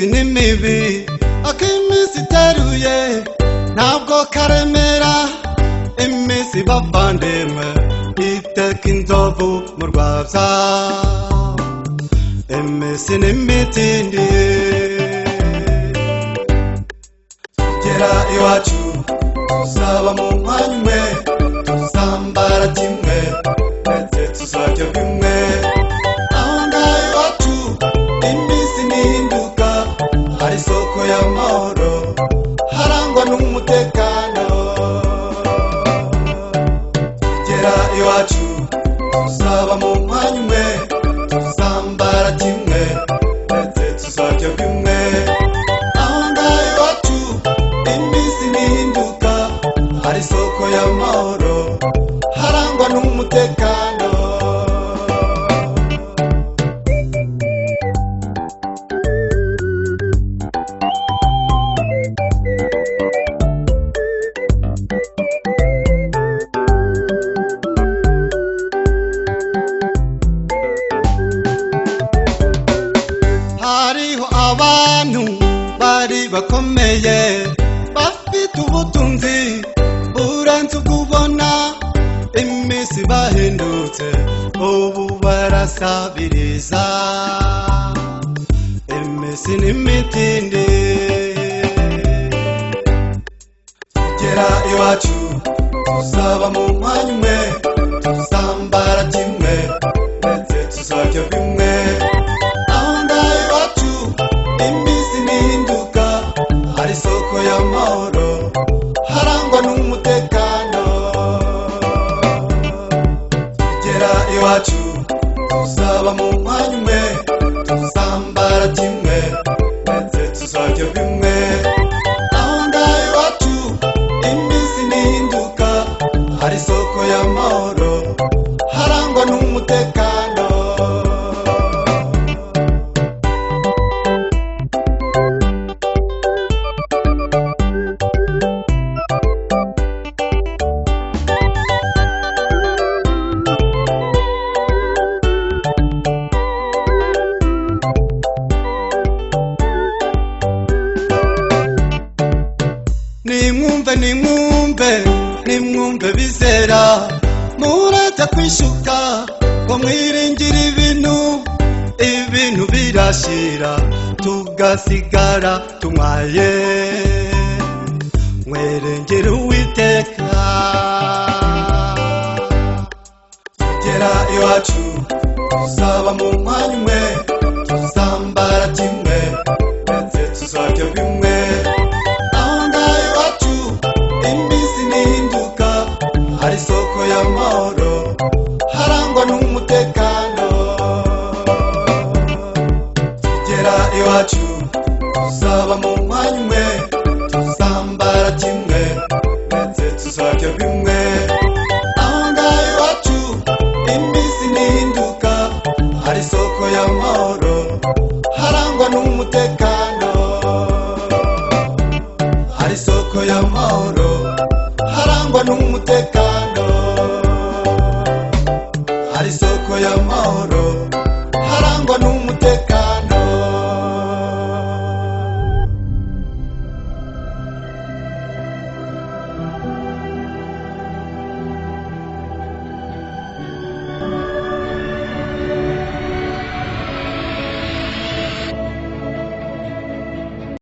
iminsi ni mibi ak'iminsi iteruye ntabwo karemera iminsi bavandimwe iteka inzovu mu rwabya iminsi ni mitindi tugera iwacu tuzaba mu mwanya umwe tuzambara kimwe ndetse tuzarya bimwe aho ngaho iwacu iminsi nihinduka hari isoko y'amahoro harangwa n'umutekano tugera iwacu tuzaba mu mwanya umwe tuzambara kimwe ndetse tuzarya bimwe aho ngaho iwacu iminsi nihinduka hari isoko y'amahoro harangwa n'umutekano hariho abantu bari bakomeye bafite ubutunzi burenze ubwubona iminsi bahindutse ubu barasabiriza iminsi n'imitindi tugera iwacu tuzaba mu mwanya umwe tuzambara kimwe ndetse tuzarya bimwe aho ngaho iwacu iminsi nihinduka hari isoko y'amahoro harangwa n'umutekano tugera iwacu tuzaba mu mwanya umwe tuzambara kimwe ndetse tuzarya bimwe aho ngaho iwacu iminsi nihinduka hari isoko y'amahoro harangwa n'umutekano nimwumve bizera murajya kwishuka ngo mwiringire ibintu birashira tugasigara tumwaye mwerengere Uwiteka tugera iwacu tuzaba mu mwanya umwe tuzambara kimwe ndetse tuzarya bimwe aho ngaho iwacu iminsi nihinduka hari isoko y'amahoro harangwa n'umutekano tugera iwacu tuzaba mu mwanya umwe tuzambara kimwe ndetse tuzarya bimwe aho ngaho iwacu iminsi nihinduka hari isoko y'amahoro harangwa n'umutekano hari isoko y'amahoro harangwa n'umutekano